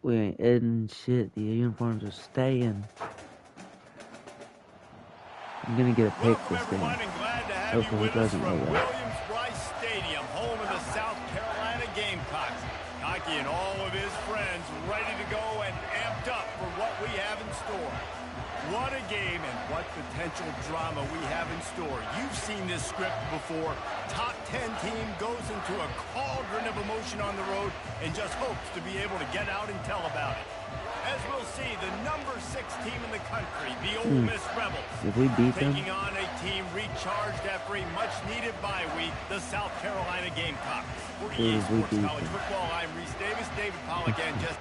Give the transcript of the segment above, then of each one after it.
We ain't editing shit. The uniforms are staying. I'm gonna get a pick this game. Hopefully it doesn't go well. Stadium, home of the South Carolina Gamecocks. Hockey and all of his friends ready to go and amped up for what we have in store. What a game and what potential drama we have in store. You've seen this script before. Top 10 team goes into a cauldron of emotion on the road and just hopes to be able to get out and tell about it. As we'll see, the number 6 team in the country, the Ole Miss Rebels, if we beat them, taking on a team recharged after a much-needed bye week, the South Carolina Gamecocks. For EA Sports College Football, I'm Reese Davis, David Pollack, and just...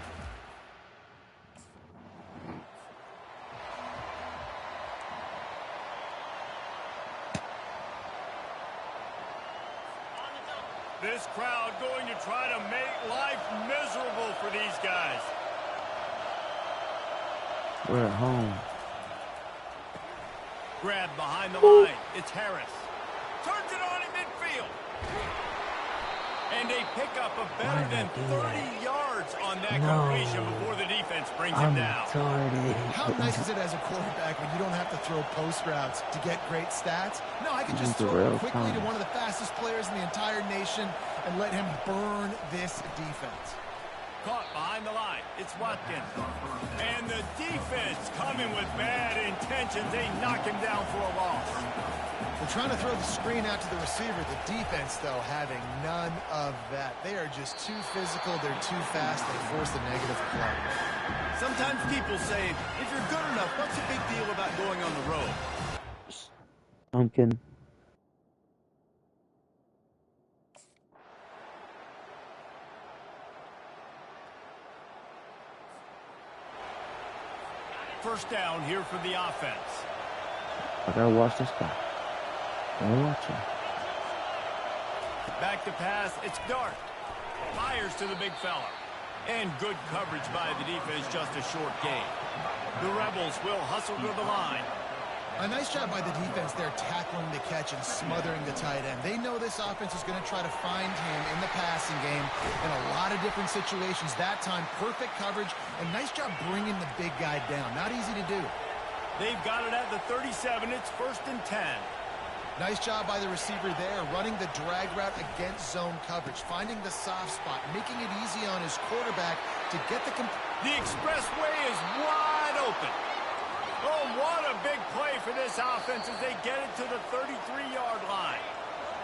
This crowd going to try to make life miserable for these guys. We're at home. Grab behind the line. It's Harris. Turns it on in midfield. And a pickup of better than 30 yards on that completion before the defense brings him down. How nice is it as a quarterback when you don't have to throw post routes to get great stats? No, I can just throw it quickly to one of the fastest players in the entire nation and let him burn this defense. Caught behind the line. It's Watkins. And the defense coming with bad intentions. They knock him down for a loss. They're trying to throw the screen out to the receiver. The defense, though, having none of that. They are just too physical. They're too fast. They force the negative play. Sometimes people say, if you're good enough, what's the big deal about going on the road? Pumpkin. First down here for the offense. I gotta watch this guy. Gotta watch him. Back to pass. It's Dart. Fires to the big fella. And good coverage by the defense. Just a short gain. The Rebels will hustle to the line. A nice job by the defense there, tackling the catch and smothering the tight end. They know this offense is going to try to find him in the passing game in a lot of different situations. That time, perfect coverage, and nice job bringing the big guy down. Not easy to do. They've got it at the 37. It's 1st and 10. Nice job by the receiver there, running the drag route against zone coverage, finding the soft spot, making it easy on his quarterback to get the... The expressway is wide open. Oh, what a big play for this offense as they get it to the 33-yard line.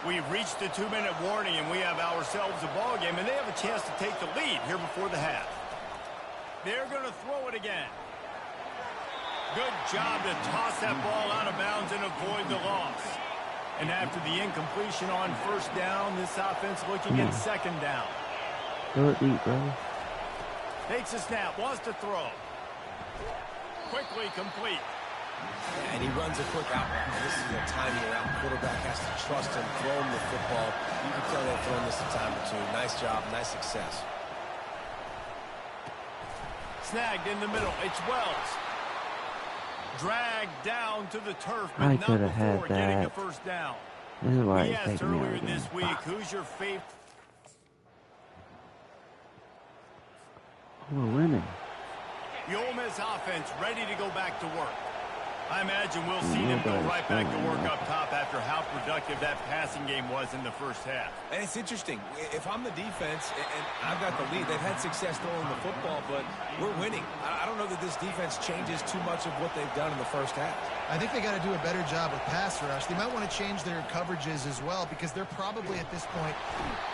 We've reached the 2-minute warning, and we have ourselves a ball game, and they have a chance to take the lead here before the half. They're going to throw it again. Good job to toss that ball out of bounds and avoid the loss. And after the incompletion on 1st down, this offense looking at 2nd down. Go eat, bro. Takes a snap, wants to throw. Quickly complete. And he runs a quick out route. This is a timing route. Quarterback has to trust him, throw him the football. You can tell they've thrown this a time or two. Nice job, nice success. Snagged in the middle. It's Wells. Dragged down to the turf, but I not could have before had getting that. a 1st down. This is why We he's asked taking me earlier over this there. week, who's your favorite? Oh, we're winning. The Ole Miss offense ready to go back to work. I imagine we'll see them go right back to work up top after how productive that passing game was in the 1st half. And it's interesting. If I'm the defense and I've got the lead, they've had success throwing the football, but we're winning. I don't know that this defense changes too much of what they've done in the 1st half. I think they got to do a better job with pass rush. They might want to change their coverages as well because they're probably at this point.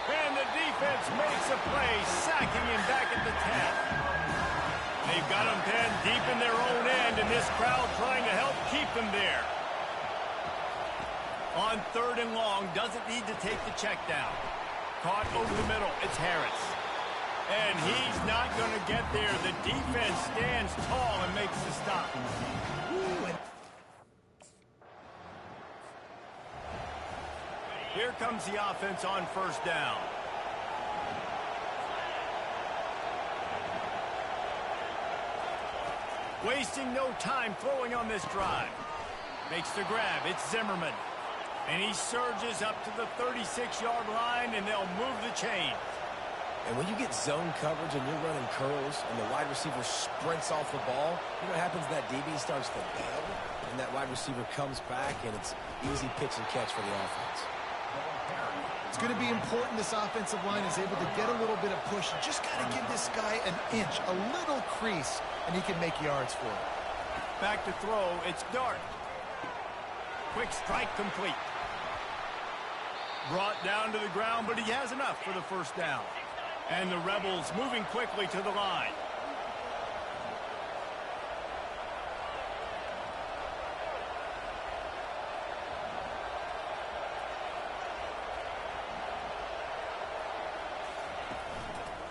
And the defense makes a play, sacking him back at the 10. They've got them pinned deep in their own end, and this crowd trying to help keep them there. On 3rd and long, doesn't need to take the check down. Caught over the middle, it's Harris. And he's not going to get there. The defense stands tall and makes the stop. Here comes the offense on 1st down. Wasting no time throwing on this drive. Makes the grab. It's Zimmerman. And he surges up to the 36-yard line, and they'll move the chain. And when you get zone coverage and you're running curls and the wide receiver sprints off the ball, you know what happens? That DB starts to bail, and that wide receiver comes back, and it's easy pitch and catch for the offense. It's going to be important this offensive line is able to get a little bit of push. You just got to give this guy an inch, a little crease, and he can make yards for it. Back to throw, it's Dart. Quick strike complete. Brought down to the ground, but he has enough for the first down. And the Rebels moving quickly to the line.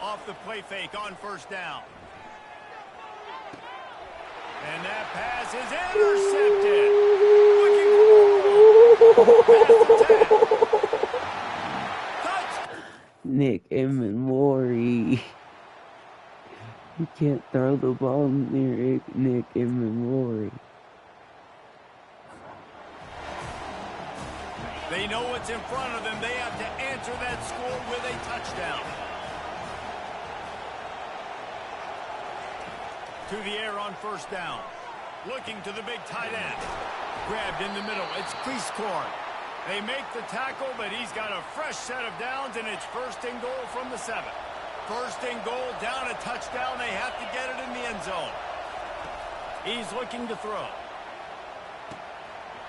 Off the play fake on first down. And that pass is intercepted. Looking for touch. Nick Emmanwori. You can't throw the ball near Nick Emmanwori. They know what's in front of them. They have to answer that score with a touchdown. To the air on first down. Looking to the big tight end. Grabbed in the middle. It's Cleescorn. They make the tackle, but he's got a fresh set of downs, and it's first and goal from the 7. First and goal, down a touchdown. They have to get it in the end zone. He's looking to throw.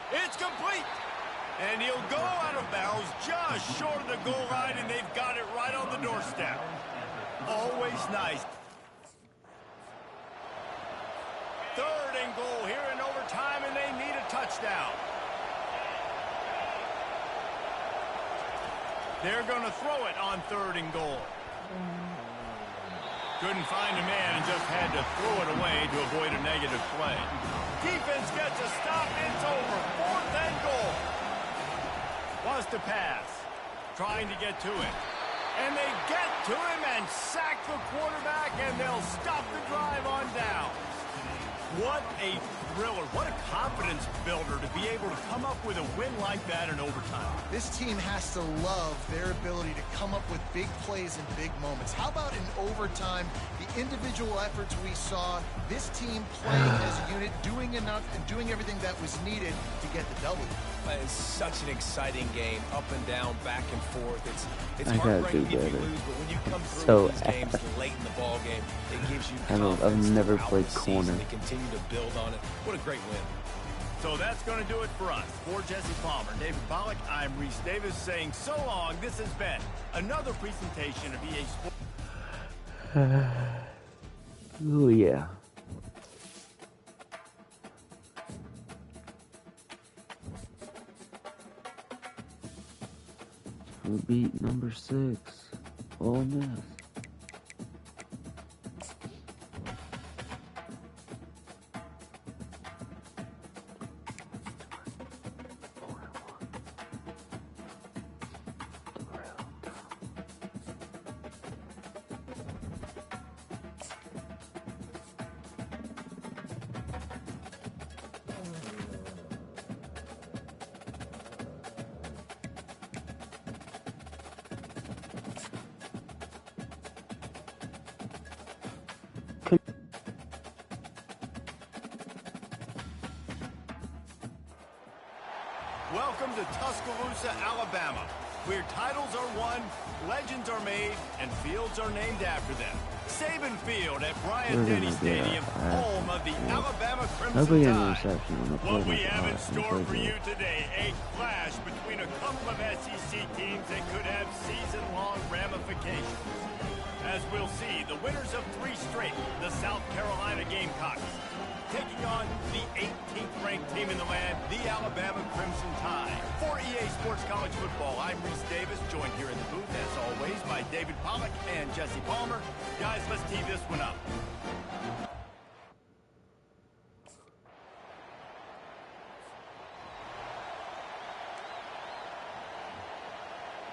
It's complete. And he'll go out of bounds just short of the goal line, and they've got it right on the doorstep. Always nice. Third and goal here in overtime, and they need a touchdown. They're going to throw it on third and goal. Couldn't find a man and just had to throw it away to avoid a negative play. Defense gets a stop. It's over. Fourth and goal. Wants to pass. Trying to get to it. And they get to him and sack the quarterback, and they'll stop the drive on down. What a thriller. What a confidence builder to be able to come up with a win like that in overtime. This team has to love their ability to come up with big plays and big moments. How about in overtime, the individual efforts we saw, this team playing as a unit, doing enough and doing everything that was needed to get the W. It's such an exciting game, up and down, back and forth. It's I gotta heartbreaking do if you better. lose, but when you come through So these games late in the ball game, it gives you I've confidence never throughout played the season corner. to continue to build on it. What a great win. So that's going to do it for us. For Jesse Palmer, David Pollack, I'm Reese Davis saying so long. This has been another presentation of EA Sports. Oh, yeah. We beat number 6. Ole Miss. Welcome to Tuscaloosa, Alabama, where titles are won, legends are made, and fields are named after them. Saban Field at Bryant-Denny Stadium, home of the Alabama Crimson Tide. What we have in store for you today, a clash between a couple of SEC teams that could have season-long ramifications. As we'll see, the winners of 3 straight, the South Carolina Gamecocks, taking on the 18th ranked team in the land, the Alabama Crimson Tide. For EA Sports College Football, I'm Reese Davis, joined here in the booth, as always, by David Pollack and Jesse Palmer. Guys, let's tee this one up.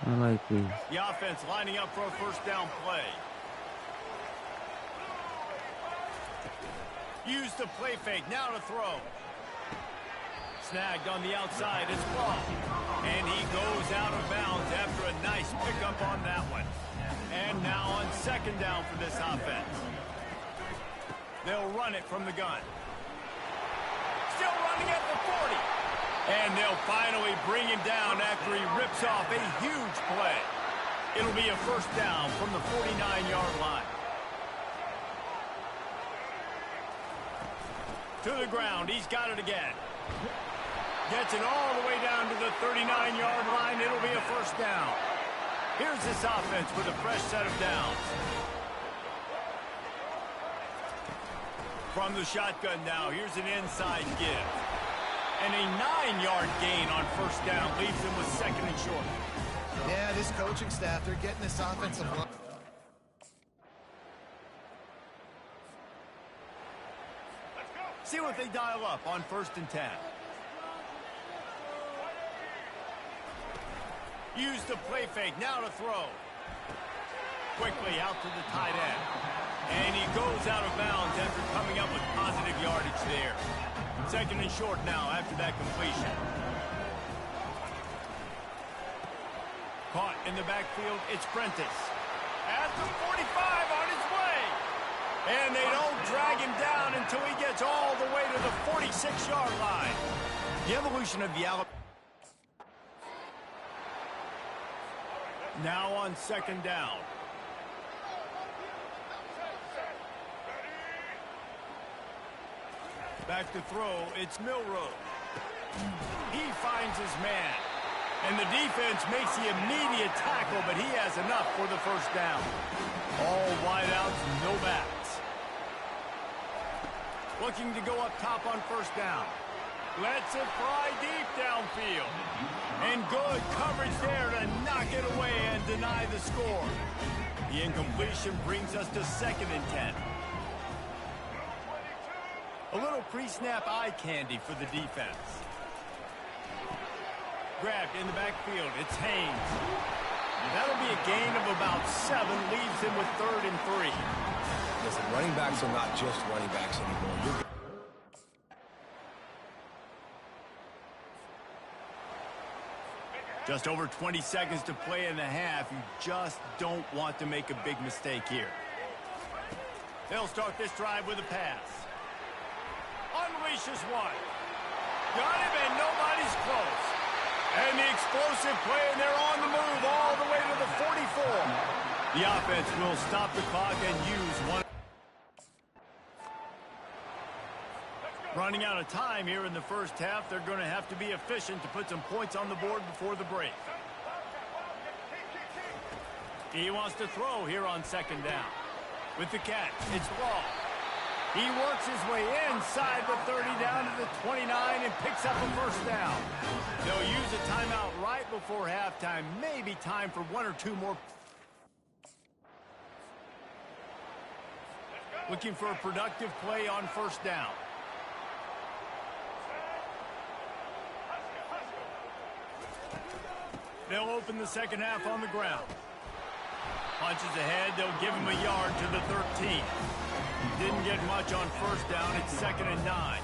I like these. The offense lining up for a first down play. Use the play fake, now to throw. Snagged on the outside, it's Ball. And he goes out of bounds after a nice pickup on that one. And now on second down for this offense. They'll run it from the gun. Still running at the 40. And they'll finally bring him down after he rips off a huge play. It'll be a first down from the 49-yard line. To the ground. He's got it again. Gets it all the way down to the 39-yard line. It'll be a first down. Here's this offense with a fresh set of downs. From the shotgun now, here's an inside give. And a 9-yard gain on first down leaves them with second and short. Yeah, this coaching staff, they're getting this offensive line. See what they dial up on 1st and 10. Use the play fake, now to throw. Quickly out to the tight end. And he goes out of bounds after coming up with positive yardage there. Second and short now after that completion. Caught in the backfield, it's Prentice. At the 45 on his way. And they don't drag him down until he gets all the way to the 46-yard line. The evolution of the Alabama. Now on second down. Back to throw, it's Milroe. He finds his man. And the defense makes the immediate tackle, but he has enough for the first down. All wideouts, no backs. Looking to go up top on first down. Lets it fly deep downfield. And good coverage there to knock it away and deny the score. The incompletion brings us to 2nd and 10. A little pre-snap eye candy for the defense. Grabbed in the backfield. It's Haynes. That'll be a gain of about 7. Leaves him with 3rd and 3. Listen, running backs are not just running backs anymore. Just over 20 seconds to play in the half. You just don't want to make a big mistake here. They'll start this drive with a pass. Unleashes one. Got him, and nobody's close. And the explosive play, and they're on the move all the way to the 44. The offense will stop the clock and use one. Running out of time here in the first half. They're going to have to be efficient to put some points on the board before the break. He wants to throw here on second down. With the catch, it's Ball. He works his way inside the 30 down to the 29 and picks up a first down. They'll use a timeout right before halftime. Maybe time for 1 or 2 more. Looking for a productive play on first down. They'll open the second half on the ground. Punches ahead, they'll give him a yard to the 13. Didn't get much on first down. It's 2nd and 9.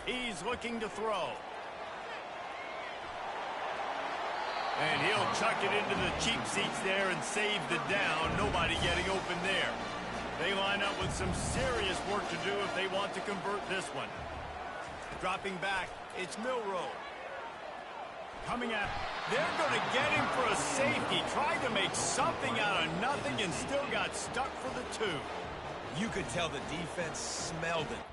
He's looking to throw. And he'll chuck it into the cheap seats there and save the down. Nobody getting open there. They line up with some serious work to do if they want to convert this one. Dropping back, it's Milroe. Coming out, they're going to get him for a safety. Tried to make something out of nothing and still got stuck for the 2. You could tell the defense smelled it.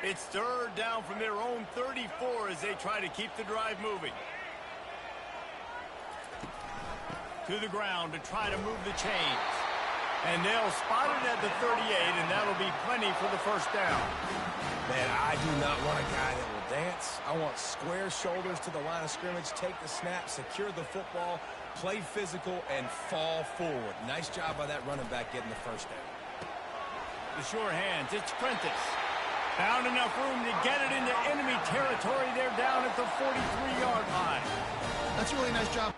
It's third down from their own 34 as they try to keep the drive moving. To the ground to try to move the chains. And they'll spot it at the 38, and that'll be plenty for the first down. Man, I do not want a guy that will dance. I want square shoulders to the line of scrimmage, take the snap, secure the football, play physical, and fall forward. Nice job by that running back getting the first down. The sure hands, it's Prentice. Found enough room to get it into enemy territory. They're down at the 43-yard line. That's a really nice job.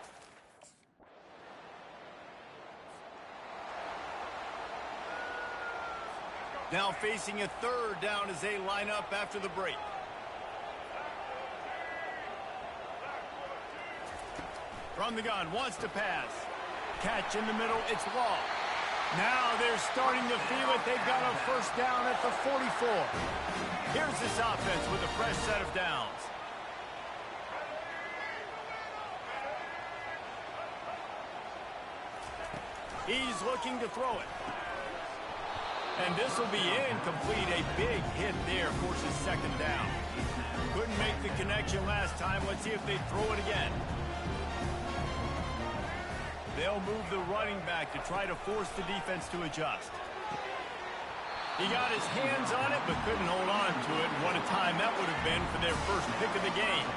Now facing a third down as they line up after the break. From the gun, wants to pass. Catch in the middle, it's Law. Now they're starting to feel it. They've got a first down at the 44. Here's this offense with a fresh set of downs. He's looking to throw it. And this will be incomplete. A big hit there forces second down. Couldn't make the connection last time. Let's see if they throw it again. They'll move the running back to try to force the defense to adjust. He got his hands on it, but couldn't hold on to it. And what a time that would have been for their first pick of the game.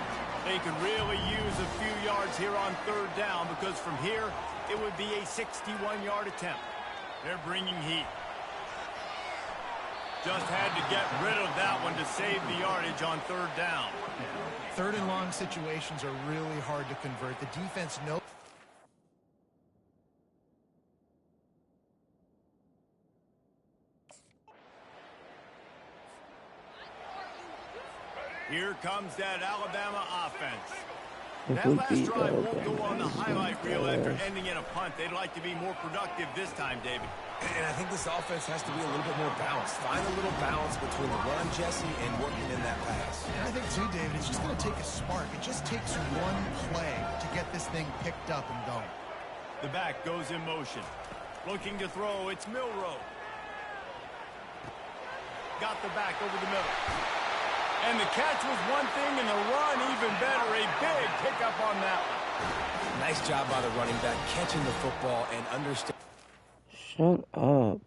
They could really use a few yards here on third down, because from here, it would be a 61-yard attempt. They're bringing heat. Just had to get rid of that one to save the yardage on third down. Third and long situations are really hard to convert. The defense knows. Here comes that Alabama offense. If That we last beat drive won't Alabama, go on the highlight reel after ending in a punt. They'd like to be more productive this time, David. And I think this offense has to be a little bit more balanced. Find a little balance between the run, Jesse, and working in that pass. And I think, too, David, it's just going to take a spark. It just takes one play to get this thing picked up and going. The back goes in motion. Looking to throw, it's Milroe. Got the back over the middle. And the catch was one thing, and the run even better. A big pickup on that one. Nice job by the running back, catching the football and understanding. Shut up.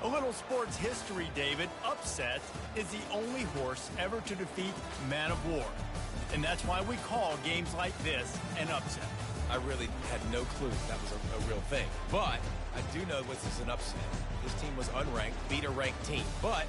A little sports history, David. Upset is the only horse ever to defeat Man of War. And that's why we call games like this an upset. I really had no clue that was a real thing. But I do know this is an upset. This team was unranked, beat a ranked team. But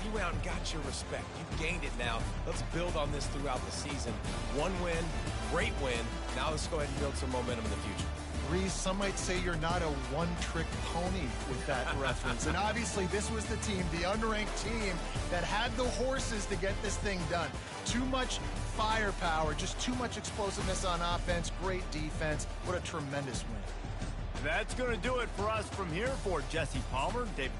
you went out and got your respect. You gained it now. Let's build on this throughout the season. One win, great win. Now let's go ahead and build some momentum in the future. Reese, some might say you're not a one-trick pony with that reference. And obviously, this was the team, the unranked team, that had the horses to get this thing done. Too much firepower, just too much explosiveness on offense, great defense. What a tremendous win. That's going to do it for us from here for Jesse Palmer, David.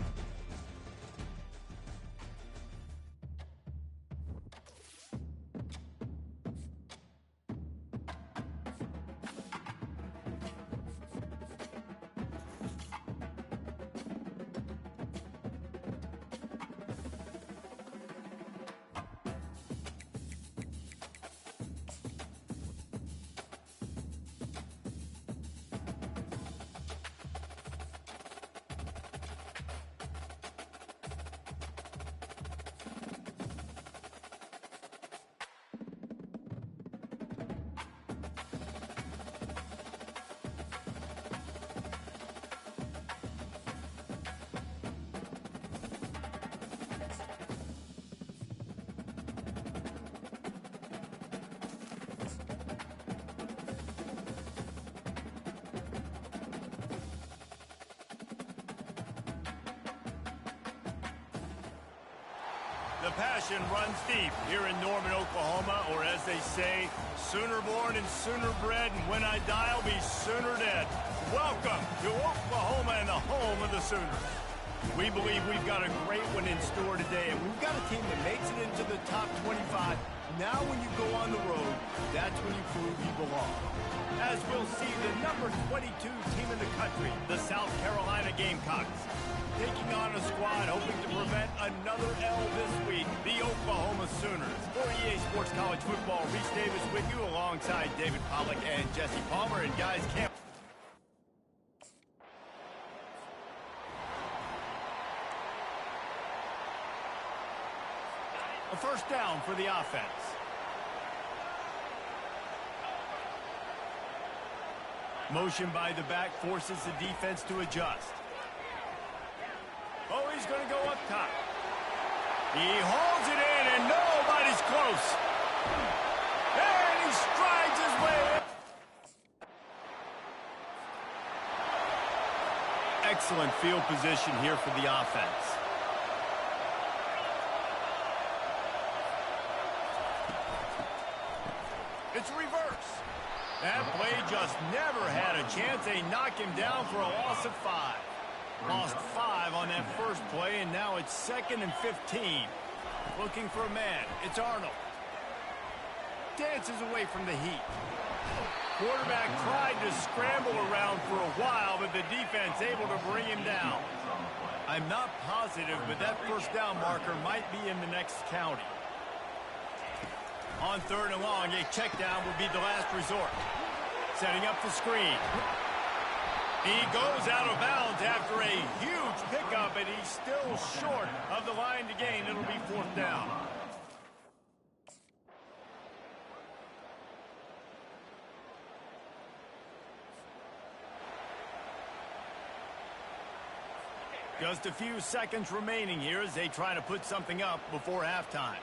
The passion runs deep here in Norman, Oklahoma, or as they say, sooner born and sooner bred, and when I die, I'll be sooner dead. Welcome to Oklahoma and the home of the Sooners. We believe we've got a great one in store today, and we've got a team that makes it into the top 25. Now when you go on the road, that's when you prove you belong. As we'll see, the number 22 team in the country, the South Carolina Gamecocks, taking on a squad hoping to prevent another L this week, the Oklahoma Sooners. For EA Sports College Football, Reese Davis with you alongside David Pollack and Jesse Palmer. And guys, can't... A first down for the offense. Motion by the back forces the defense to adjust. Oh, he's going to go up top. He hauls it in, and nobody's close. And he strides his way in. Excellent field position here for the offense. It's reverse. That play just never had a chance. They knock him down for a loss of 5. Lost 5 on that first play, and now it's 2nd and 15. Looking for a man. It's Arnold. Dances away from the heat. Quarterback tried to scramble around for a while, but the defense able to bring him down. I'm not positive, but that first down marker might be in the next county. On 3rd and long, a check down would be the last resort. Setting up the screen. He goes out of bounds after a huge pickup, and he's still short of the line to gain. It'll be 4th down. Just a few seconds remaining here as they try to put something up before halftime.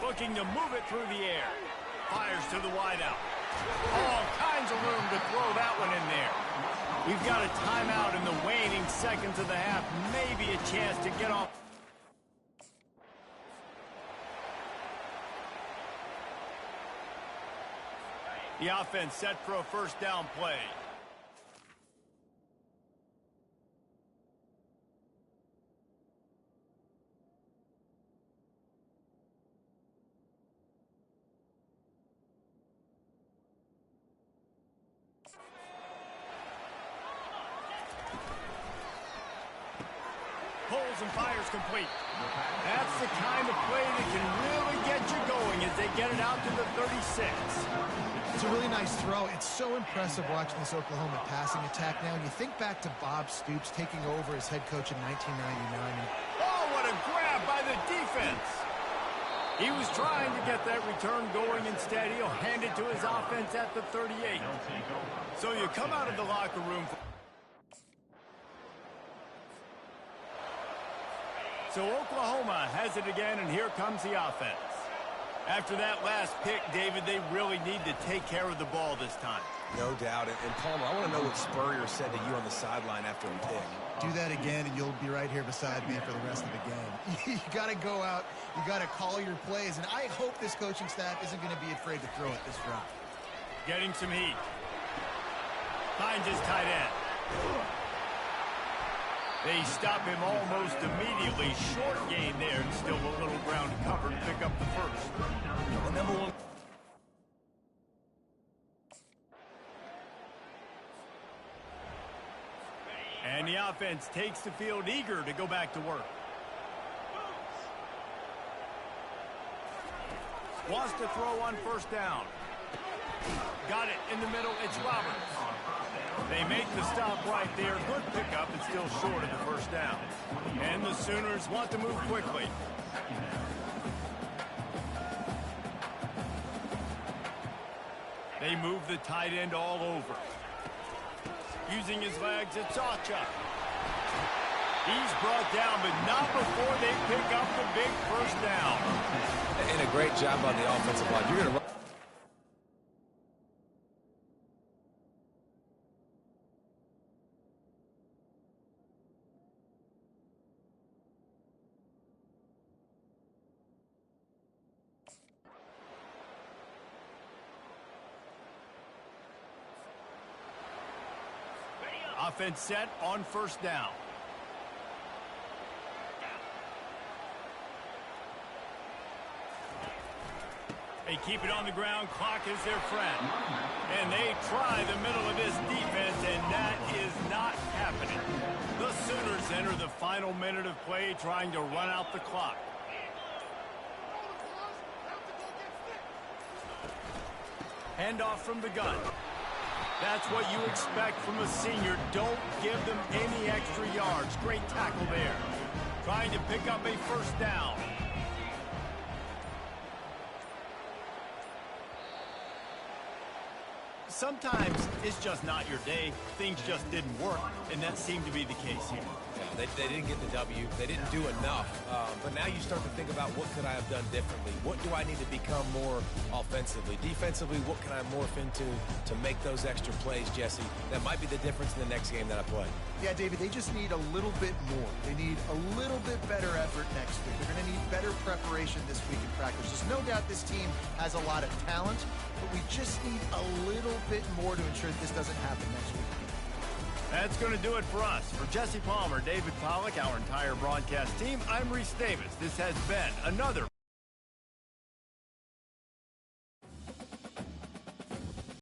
Looking to move it through the air. Fires to the wideout. All kinds of room to throw that one in there. We've got a timeout in the waning seconds of the half. Maybe a chance to get off. The offense set for a first down play. Pulls and fires complete. That's the kind of play that can really get you going as they get it out to the 36. It's a really nice throw. It's so impressive watching this Oklahoma passing attack now. And you think back to Bob Stoops taking over as head coach in 1999. Oh, what a grab by the defense. He was trying to get that return going. Instead, he'll hand it to his offense at the 38. So you come out of the locker room. So Oklahoma has it again, and here comes the offense. After that last pick, David, they really need to take care of the ball this time. No doubt. And Palmer, I want to know what Spurrier said to you on the sideline after the pick. Do that again, and you'll be right here beside me for the rest of the game. You got to go out. You got to call your plays, and I hope this coaching staff isn't going to be afraid to throw it this route. Getting some heat. Finds his tight end. They stop him almost immediately. Short gain there, and still a little ground cover to pick up the first. The number 1. And the offense takes the field, eager to go back to work. Wants to throw on first down. Got it in the middle. It's Roberts. They make the stop right there. Good pickup, and still short of the first down. And the Sooners want to move quickly. They move the tight end all over. Using his legs, it's Acha. He's brought down, but not before they pick up the big first down. And a great job on the offensive line. You're going to run. Offense set on first down. They keep it on the ground. Clock is their friend. And they try the middle of this defense, and that is not happening. The Sooners enter the final minute of play trying to run out the clock. Handoff from the gun. That's what you expect from a senior. Don't give them any extra yards. Great tackle there. Trying to pick up a first down. Sometimes it's just not your day. Things just didn't work, and that seemed to be the case here. Yeah, they didn't get the W. They didn't do enough. But now you start to think about what could I have done differently? What do I need to become more offensively? Defensively, what can I morph into to make those extra plays, Jesse? That might be the difference in the next game that I play. Yeah, David, they just need a little bit more. They need a little bit better effort next week. They're going to need better preparation this week in practice. There's no doubt this team has a lot of talent, but we just need a little bit more to ensure that this doesn't happen next week. That's going to do it for us. For Jesse Palmer, David Pollack, our entire broadcast team, I'm Reese Davis. This has been another